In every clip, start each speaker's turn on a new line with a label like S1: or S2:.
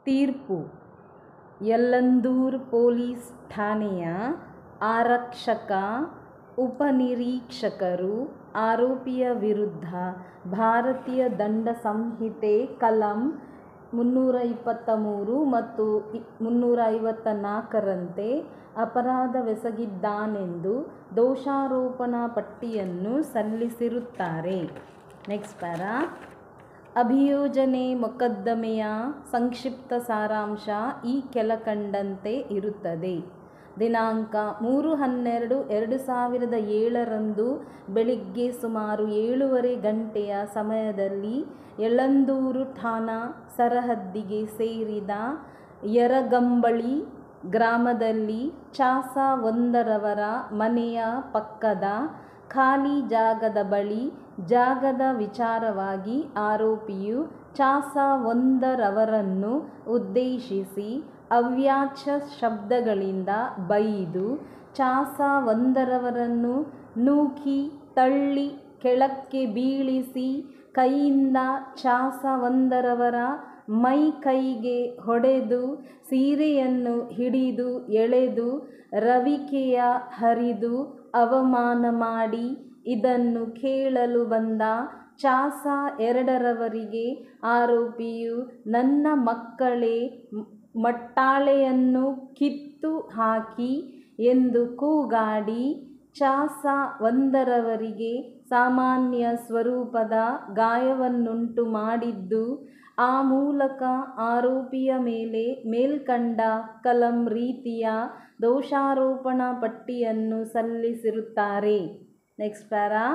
S1: ತೀರ್ಪು. ಯಲ್ಲಂದೂರು ಪೊಲೀಸ್ ಠಾಣೆಯ ಆರಕ್ಷಕ ಉಪನಿರೀಕ್ಷಕರು ಆರೋಪಿಯ ವಿರುದ್ಧ ಭಾರತೀಯ ದಂಡ ಸಂಹಿತೆ ಕಲಂ 323 ಮತ್ತು 354ರಂತೆ ಅಪರಾಧವೆಸಗಿದ್ದಾನೆಂದು ದೋಷಾರೋಪಣಾ ಪಟ್ಟಿಯನ್ನು ಸಲ್ಲಿಸಿರುತ್ತಾರೆ. Next para. ಅಭಿಯೋಜನೆ ಮೊಕದ್ದಮೆಯ ಸಂಕ್ಷಿಪ್ತ ಸಾರಾಂಶ ಈ ಕೆಳಕಂಡಂತೆ ಇರುತ್ತದೆ. ದಿನಾಂಕ 3/12/2007 ಬೆಳಿಗ್ಗೆ ಸುಮಾರು 7:30 ಗಂಟೆಯ ಸಮಯದಲ್ಲಿ ಯಳಂದೂರು ಠಾಣಾ ಸರಹದ್ದಿಗೆ ಸೇರಿದ ಯರಗಂಬಳಿ ಗ್ರಾಮದಲ್ಲಿ ಚಾಸಾ ಒಂದರವರ ಮನೆಯ ಪಕ್ಕದ ಖಾಲಿ ಜಾಗದ ಬಳಿ ಜಾಗದ ವಿಚಾರವಾಗಿ ಆರೋಪಿಯು ಚಾಸಾ ಒಂದರವರನ್ನು ಉದ್ದೇಶಿಸಿ ಅವ್ಯಾಚ್ಯ ಶಬ್ದಗಳಿಂದ ಬೈದು ಚಾಸಾ ಒಂದರವರನ್ನು ನೂಕಿ ತಳ್ಳಿ ಕೆಳಕ್ಕೆ ಬೀಳಿಸಿ ಕೈಯಿಂದ ಚಾಸಾ ಒಂದರವರ ಮೈ ಕೈಗೆ ಹೊಡೆದು ಸೀರೆಯನ್ನು ಹಿಡಿದು ಎಳೆದು ರವಿಕೆಯ ಹರಿದು ಅವಮಾನ ಮಾಡಿ ಇದನ್ನು ಕೇಳಲು ಬಂದ ಚಾಸಾ ಎರಡರವರಿಗೆ ಆರೋಪಿಯು ನನ್ನ ಮಕ್ಕಳೇ ಮಟ್ಟಾಳೆಯನ್ನು ಕಿತ್ತು ಹಾಕಿ ಎಂದು ಕೂಗಾಡಿ ಚಾಸಾ ಒಂದರವರಿಗೆ ಸಾಮಾನ್ಯ ಸ್ವರೂಪದ ಗಾಯವನ್ನುಂಟು ಮಾಡಿದ್ದು, ಆ ಮೂಲಕ ಆರೋಪಿಯ ಮೇಲೆ ಮೇಲ್ಕಂಡ ಕಲಂ ರೀತಿಯ ದೋಷಾರೋಪಣಾ ಪಟ್ಟಿಯನ್ನು ಸಲ್ಲಿಸಿರುತ್ತಾರೆ. Next para.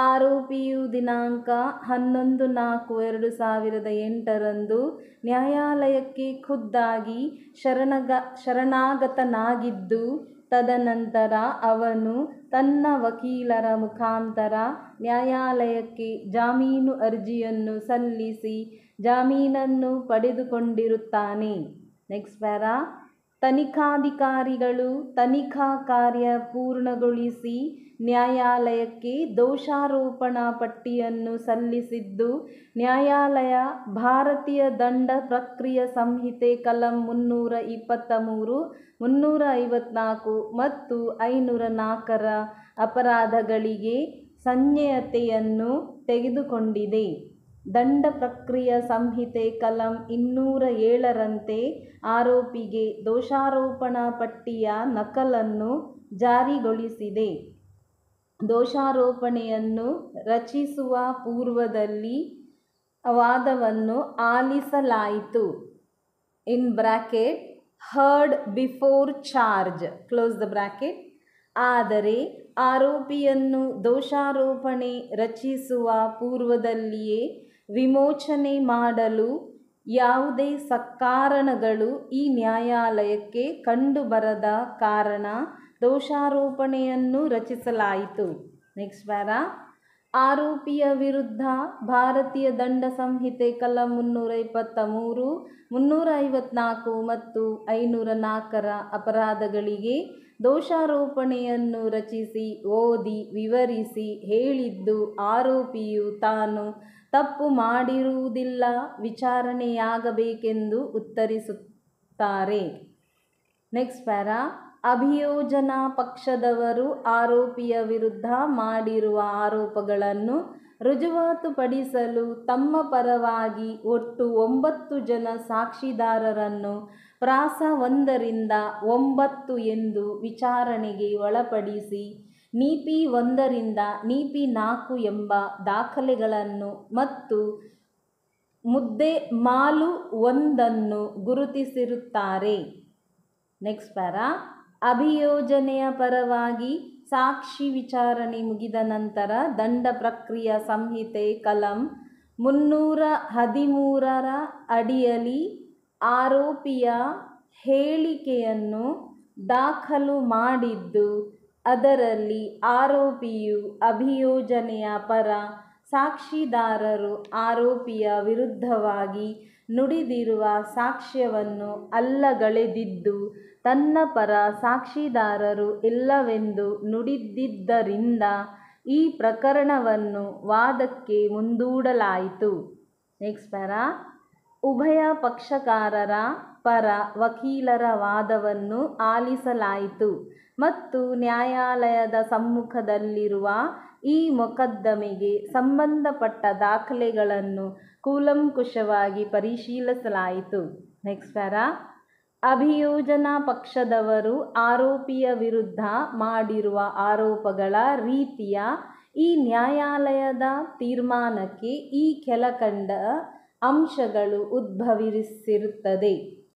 S1: ಆರೋಪಿಯು ದಿನಾಂಕ 11/4/2008 ನ್ಯಾಯಾಲಯಕ್ಕೆ ಖುದ್ದಾಗಿ ಶರಣಾಗತನಾಗಿದ್ದು, ತದನಂತರ ಅವನು ತನ್ನ ವಕೀಲರ ಮುಖಾಂತರ ನ್ಯಾಯಾಲಯಕ್ಕೆ ಜಾಮೀನು ಅರ್ಜಿಯನ್ನು ಸಲ್ಲಿಸಿ ಜಾಮೀನನ್ನು ಪಡೆದುಕೊಂಡಿರುತ್ತಾನೆ. Next para. ತನಿಖಾಧಿಕಾರಿಗಳು ತನಿಖಾ ಕಾರ್ಯ ಪೂರ್ಣಗೊಳಿಸಿ ನ್ಯಾಯಾಲಯಕ್ಕೆ ದೋಷಾರೋಪಣಾ ಪಟ್ಟಿಯನ್ನು ಸಲ್ಲಿಸಿದ್ದು, ನ್ಯಾಯಾಲಯ ಭಾರತೀಯ ದಂಡ ಪ್ರಕ್ರಿಯೆ ಸಂಹಿತೆ ಕಲಂ 323, 354 ಮತ್ತು 504ರ ಅಪರಾಧಗಳಿಗೆ ಸಂಜ್ಞೇಯತೆಯನ್ನು ತೆಗೆದುಕೊಂಡಿದೆ. ದಂಡ ಪ್ರಕ್ರಿಯೆ ಸಂಹಿತೆ ಕಲಂ 207ರಂತೆ ಆರೋಪಿಗೆ ದೋಷಾರೋಪಣಾ ಪಟ್ಟಿಯ ನಕಲನ್ನು ಜಾರಿಗೊಳಿಸಿದೆ. ದೋಷಾರೋಪಣೆಯನ್ನು ರಚಿಸುವ ಪೂರ್ವದಲ್ಲಿ ವಾದವನ್ನು ಆಲಿಸಲಾಯಿತು. (ಹರ್ಡ್ ಬಿಫೋರ್ ಚಾರ್ಜ್) ಆದರೆ ಆರೋಪಿಯನ್ನು ದೋಷಾರೋಪಣೆ ರಚಿಸುವ ಪೂರ್ವದಲ್ಲಿಯೇ ವಿಮೋಚನೆ ಮಾಡಲು ಯಾವುದೇ ಸಕಾರಣಗಳು ಈ ನ್ಯಾಯಾಲಯಕ್ಕೆ ಕಂಡುಬರದ ಕಾರಣ ದೋಷಾರೋಪಣೆಯನ್ನು ರಚಿಸಲಾಯಿತು. Next para. ಆರೋಪಿಯ ವಿರುದ್ಧ ಭಾರತೀಯ ದಂಡ ಸಂಹಿತೆ ಕಲಂ 323, 354 ಮತ್ತು 504ರ ಅಪರಾಧಗಳಿಗೆ ದೋಷಾರೋಪಣೆಯನ್ನು ರಚಿಸಿ ಓದಿ ವಿವರಿಸಿ ಹೇಳಿದ್ದು ಆರೋಪಿಯು ತಾನು ತಪ್ಪು ಮಾಡಿರುವುದಿಲ್ಲ, ವಿಚಾರಣೆಯಾಗಬೇಕೆಂದು ಉತ್ತರಿಸುತ್ತಾರೆ. Next para. ಅಭಿಯೋಜನಾ ಪಕ್ಷದವರು ಆರೋಪಿಯ ವಿರುದ್ಧ ಮಾಡಿರುವ ಆರೋಪಗಳನ್ನು ರುಜುವಾತುಪಡಿಸಲು ತಮ್ಮ ಪರವಾಗಿ ಒಟ್ಟು 9 ಜನ ಸಾಕ್ಷಿದಾರರನ್ನು ಪ್ರಾಸ 1ರಿಂದ 9 ಎಂದು ವಿಚಾರಣೆಗೆ ಒಳಪಡಿಸಿ ನೀಪಿ 1ರಿಂದ ನೀಪಿ 4 ಎಂಬ ದಾಖಲೆಗಳನ್ನು ಮತ್ತು ಮುದ್ದೆ ಮಾಲು 1ನ್ನು ಗುರುತಿಸಿರುತ್ತಾರೆ. Next para. ಅಭಿಯೋಜನೆಯ ಪರವಾಗಿ ಸಾಕ್ಷಿ ವಿಚಾರಣೆ ಮುಗಿದ ನಂತರ ದಂಡ ಪ್ರಕ್ರಿಯೆ ಸಂಹಿತೆ ಕಲಂ 313ರ ಅಡಿಯಲ್ಲಿ ಆರೋಪಿಯ ಹೇಳಿಕೆಯನ್ನು ದಾಖಲು ಮಾಡಿದ್ದು, ಅದರಲ್ಲಿ ಆರೋಪಿಯು ಅಭಿಯೋಜನೆಯ ಪರ ಸಾಕ್ಷಿದಾರರು ಆರೋಪಿಯ ವಿರುದ್ಧವಾಗಿ ನುಡಿದಿರುವ ಸಾಕ್ಷ್ಯವನ್ನು ಅಲ್ಲಗಳೆದಿದ್ದು, ತನ್ನ ಪರ ಸಾಕ್ಷಿದಾರರು ಇಲ್ಲವೆಂದು ನುಡಿದಿದ್ದರಿಂದ ಈ ಪ್ರಕರಣವನ್ನು ವಾದಕ್ಕೆ ಮುಂದೂಡಲಾಯಿತು. Next para. ಉಭಯ ಪಕ್ಷಕಾರರ ಪರ ವಕೀಲರ ವಾದವನ್ನು ಆಲಿಸಲಾಯಿತು ಮತ್ತು ನ್ಯಾಯಾಲಯದ ಸಮ್ಮುಖದಲ್ಲಿರುವ ಈ ಮೊಕದ್ದಮೆಗೆ ಸಂಬಂಧಪಟ್ಟ ದಾಖಲೆಗಳನ್ನು ಕೂಲಂಕುಷವಾಗಿ ಪರಿಶೀಲಿಸಲಾಯಿತು. Next para. ಅಭಿಯೋಜನಾ ಪಕ್ಷದವರು ಆರೋಪಿಯ ವಿರುದ್ಧ ಮಾಡಿರುವ ಆರೋಪಗಳ ರೀತಿಯ ಈ ನ್ಯಾಯಾಲಯದ ತೀರ್ಮಾನಕ್ಕೆ ಈ ಕೆಳಕಂಡ ಅಂಶಗಳು ಉದ್ಭವಿಸಿರುತ್ತದೆ.